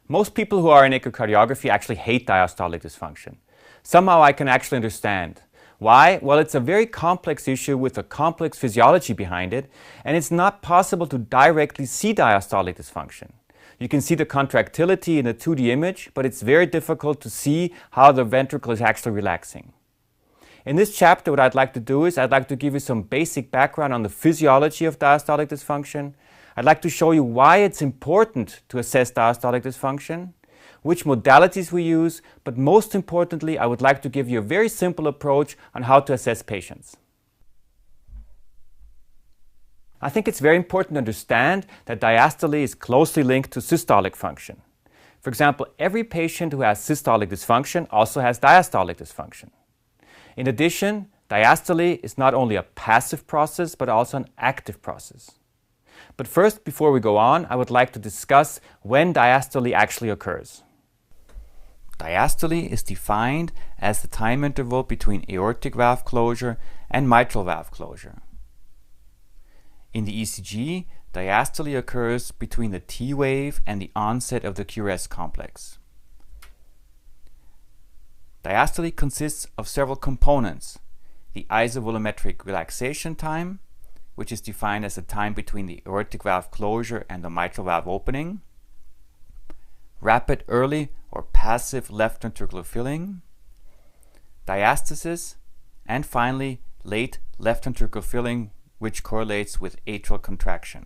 Most people who are in echocardiography actually hate diastolic dysfunction. Somehow I can actually understand. Why? Well, it's a very complex issue with a complex physiology behind it, and it's not possible to directly see diastolic dysfunction. You can see the contractility in the 2D image, but it's very difficult to see how the ventricle is actually relaxing. In this chapter, what I'd like to do is I'd like to give you some basic background on the physiology of diastolic dysfunction. I'd like to show you why it's important to assess diastolic dysfunction, which modalities we use, but most importantly, I would like to give you a very simple approach on how to assess patients. I think it's very important to understand that diastole is closely linked to systolic function. For example, every patient who has systolic dysfunction also has diastolic dysfunction. In addition, diastole is not only a passive process, but also an active process. But first, before we go on, I would like to discuss when diastole actually occurs. Diastole is defined as the time interval between aortic valve closure and mitral valve closure. In the ECG, diastole occurs between the T wave and the onset of the QRS complex. Diastole consists of several components: the isovolumetric relaxation time, which is defined as the time between the aortic valve closure and the mitral valve opening, rapid early or passive left ventricular filling, diastasis, and finally late left ventricular filling, which correlates with atrial contraction.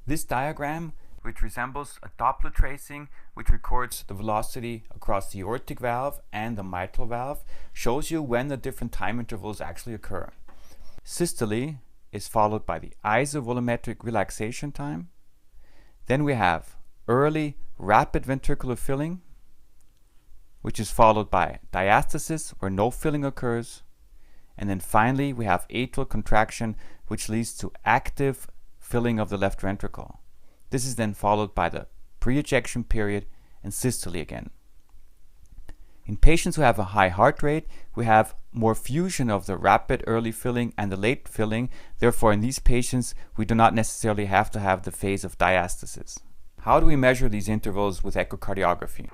This diagram, which resembles a Doppler tracing which records the velocity across the aortic valve and the mitral valve, shows you when the different time intervals actually occur. Systole is followed by the isovolumetric relaxation time. Then we have early rapid ventricular filling, which is followed by diastasis, where no filling occurs. And then finally we have atrial contraction, which leads to active filling of the left ventricle. This is then followed by the pre-ejection period and systole again. In patients who have a high heart rate, we have more fusion of the rapid early filling and the late filling. Therefore, in these patients, we do not necessarily have to have the phase of diastasis. How do we measure these intervals with echocardiography?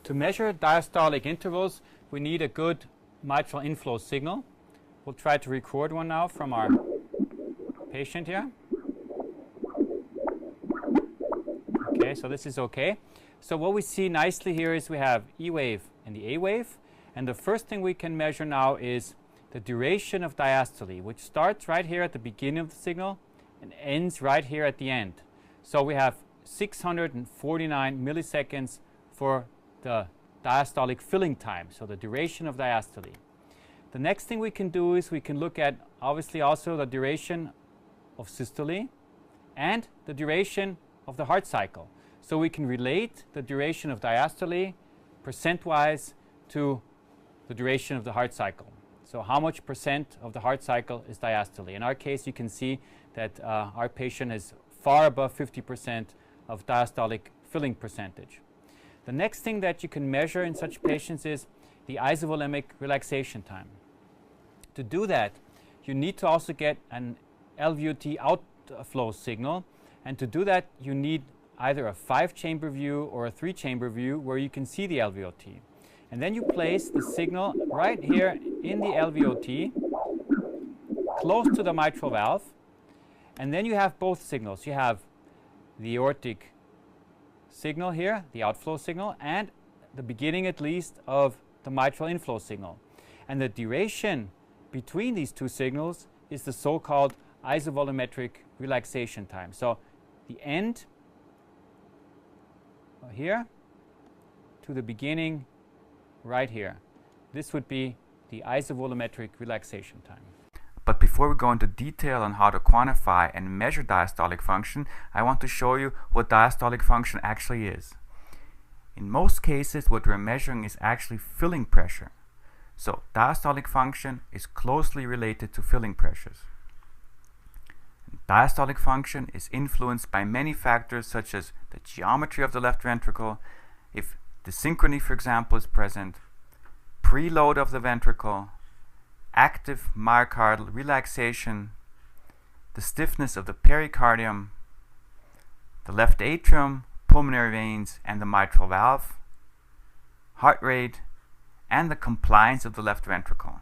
To measure diastolic intervals, we need a good mitral inflow signal. We'll try to record one now from our patient here. Okay, so this is okay. So what we see nicely here is we have E wave and the A wave. And the first thing we can measure now is the duration of diastole, which starts right here at the beginning of the signal and ends right here at the end. So we have 649 milliseconds for the diastolic filling time, so the duration of diastole. The next thing we can do is we can look at obviously also the duration of systole and the duration of the heart cycle. So we can relate the duration of diastole percent-wise to the duration of the heart cycle. So how much percent of the heart cycle is diastole? In our case, you can see that our patient is far above 50% of diastolic filling percentage. The next thing that you can measure in such patients is the isovolemic relaxation time. To do that, you need to also get an LVOT outflow signal, and to do that you need either a 5-chamber view or a 3-chamber view where you can see the LVOT. And then you place the signal right here in the LVOT, close to the mitral valve, and then you have both signals. You have the aortic signal here, the outflow signal, and the beginning at least of the mitral inflow signal. And the duration between these two signals is the so-called isovolumetric relaxation time. So the end here to the beginning right here. This would be the isovolumetric relaxation time. But before we go into detail on how to quantify and measure diastolic function, I want to show you what diastolic function actually is. In most cases, what we're measuring is actually filling pressure. So diastolic function is closely related to filling pressures. Diastolic function is influenced by many factors such as the geometry of the left ventricle, if the synchrony, for example, is present, preload of the ventricle, active myocardial relaxation, the stiffness of the pericardium, the left atrium, pulmonary veins, and the mitral valve, heart rate, and the compliance of the left ventricle.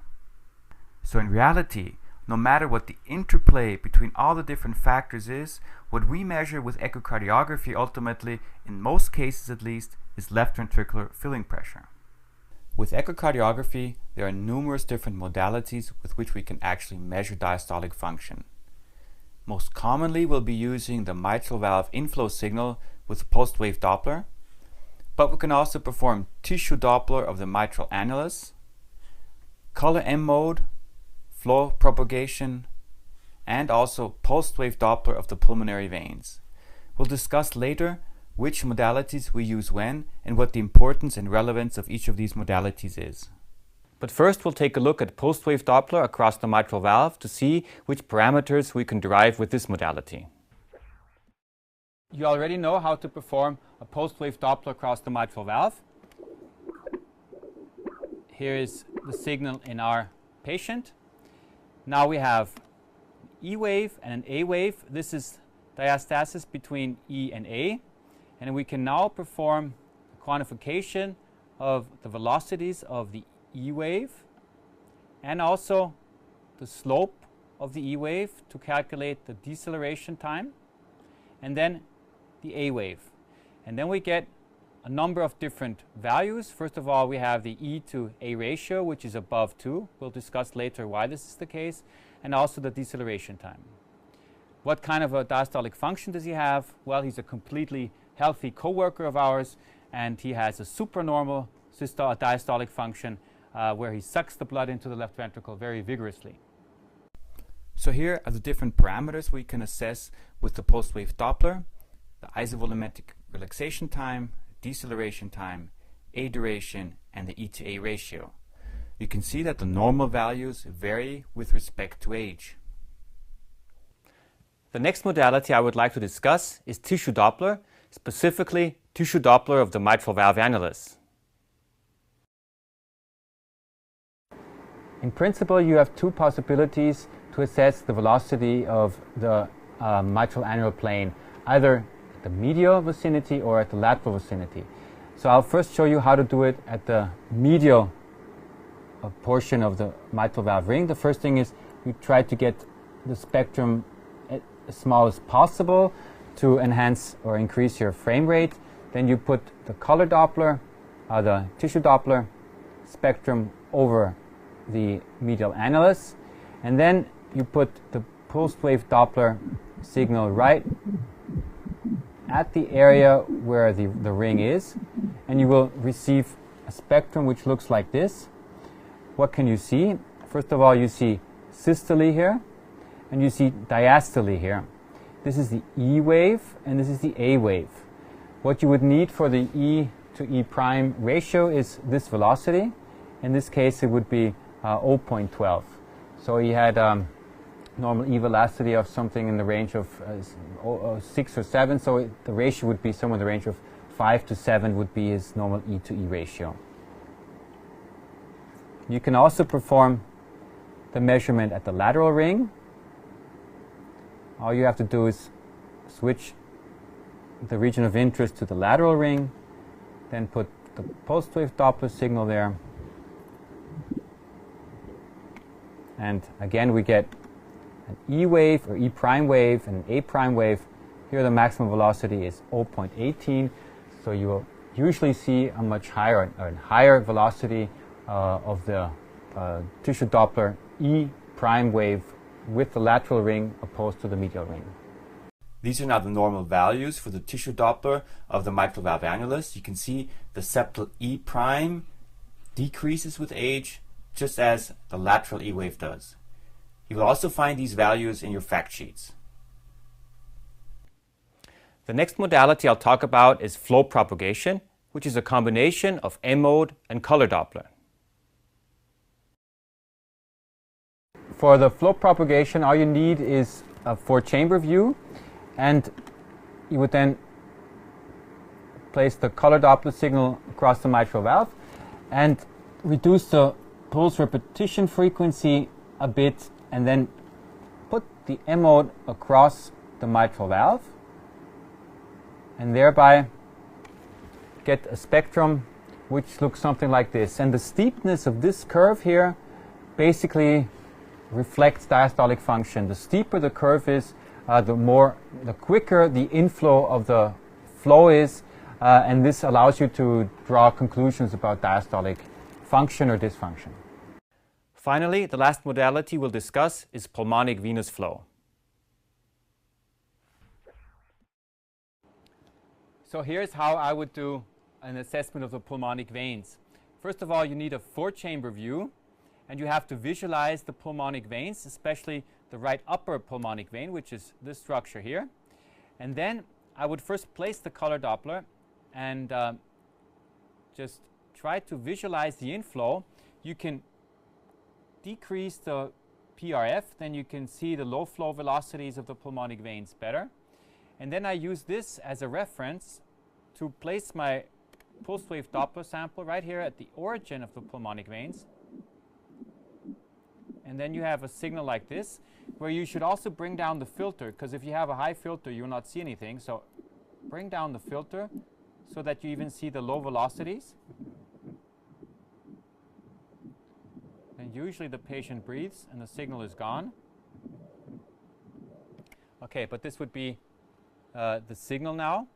So in reality, no matter what the interplay between all the different factors is, what we measure with echocardiography ultimately, in most cases at least, is left ventricular filling pressure. With echocardiography, there are numerous different modalities with which we can actually measure diastolic function. Most commonly, we'll be using the mitral valve inflow signal with pulsed wave Doppler, but we can also perform tissue Doppler of the mitral annulus, color M mode, flow propagation, and also pulsed wave Doppler of the pulmonary veins. We'll discuss later which modalities we use when and what the importance and relevance of each of these modalities is. But first we'll take a look at pulsed wave Doppler across the mitral valve to see which parameters we can derive with this modality. You already know how to perform a pulsed wave Doppler across the mitral valve. Here is the signal in our patient. Now we have E wave and an A wave. This is diastasis between E and A. And we can now perform a quantification of the velocities of the E wave and also the slope of the E wave to calculate the deceleration time, and then the A wave. And then we get a number of different values. First of all, we have the E to A ratio, which is above 2. We'll discuss later why this is the case, and also the deceleration time. What kind of a diastolic function does he have? Well, he's a completely healthy coworker of ours, and he has a supernormal diastolic function where he sucks the blood into the left ventricle very vigorously. So here are the different parameters we can assess with the pulsed wave Doppler: the isovolumetric relaxation time, deceleration time, A duration, and the E to A ratio. You can see that the normal values vary with respect to age. The next modality I would like to discuss is tissue Doppler, specifically tissue Doppler of the mitral valve annulus. In principle, you have two possibilities to assess the velocity of the mitral annular plane, either at the medial vicinity or at the lateral vicinity. So I'll first show you how to do it at the medial portion of the mitral valve ring. The first thing is you try to get the spectrum as small as possible to enhance or increase your frame rate. Then you put the color Doppler, the tissue Doppler spectrum over the medial annulus, and then you put the pulsed wave Doppler signal right at the area where the ring is, and you will receive a spectrum which looks like this. What can you see? First of all, you see systole here, and you see diastole here. This is the E wave, and this is the A wave. What you would need for the E to E prime ratio is this velocity. In this case, it would be 0.12. So he had normal E velocity of something in the range of 6 or 7, so the ratio would be somewhere in the range of 5 to 7 would be his normal E to E ratio. You can also perform the measurement at the lateral ring. All you have to do is switch the region of interest to the lateral ring, then put the pulsed wave Doppler signal there, and again we get an E wave or E prime wave and an A prime wave. Here the maximum velocity is 0.18, so you will usually see a much higher or higher velocity of the tissue Doppler E prime wave with the lateral ring opposed to the medial ring. These are now the normal values for the tissue Doppler of the mitral valve annulus. You can see the septal E prime decreases with age, just as the lateral E wave does. You will also find these values in your fact sheets. The next modality I'll talk about is flow propagation, which is a combination of M mode and color Doppler. For the flow propagation, all you need is a 4-chamber view, and you would then place the color Doppler signal across the mitral valve, and reduce the pulse repetition frequency a bit and then put the M-mode across the mitral valve and thereby get a spectrum which looks something like this. And the steepness of this curve here basically reflects diastolic function. The steeper the curve is, the quicker the inflow of the flow is, and this allows you to draw conclusions about diastolic function or dysfunction. Finally, the last modality we'll discuss is pulmonic venous flow. So here's how I would do an assessment of the pulmonic veins. First of all, you need a 4-chamber view, and you have to visualize the pulmonic veins, especially the right upper pulmonic vein, which is this structure here. And then I would first place the color Doppler and just try to visualize the inflow. You can decrease the PRF, then you can see the low flow velocities of the pulmonic veins better. And then I use this as a reference to place my pulse wave Doppler sample right here at the origin of the pulmonic veins. And then you have a signal like this, where you should also bring down the filter, because if you have a high filter, you will not see anything. So bring down the filter so that you even see the low velocities. And usually the patient breathes and the signal is gone. Okay, but this would be the signal now.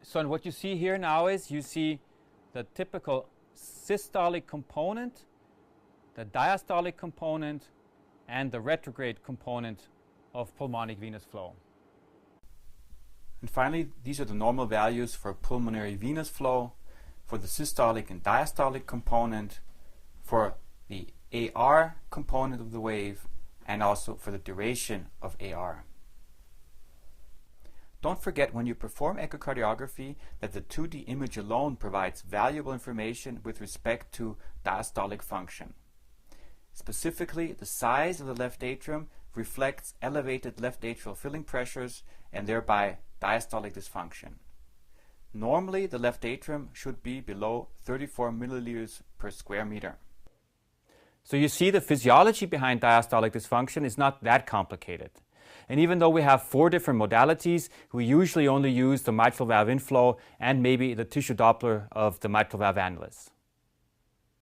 So what you see here now is you see the typical systolic component, the diastolic component, and the retrograde component of pulmonic venous flow. And finally, these are the normal values for pulmonary venous flow, for the systolic and diastolic component, for the AR component of the wave, and also for the duration of AR. Don't forget when you perform echocardiography that the 2D image alone provides valuable information with respect to diastolic function. Specifically, the size of the left atrium reflects elevated left atrial filling pressures and thereby diastolic dysfunction. Normally, the left atrium should be below 34 milliliters per square meter. So you see the physiology behind diastolic dysfunction is not that complicated. And even though we have 4 different modalities, we usually only use the mitral valve inflow and maybe the tissue Doppler of the mitral valve annulus.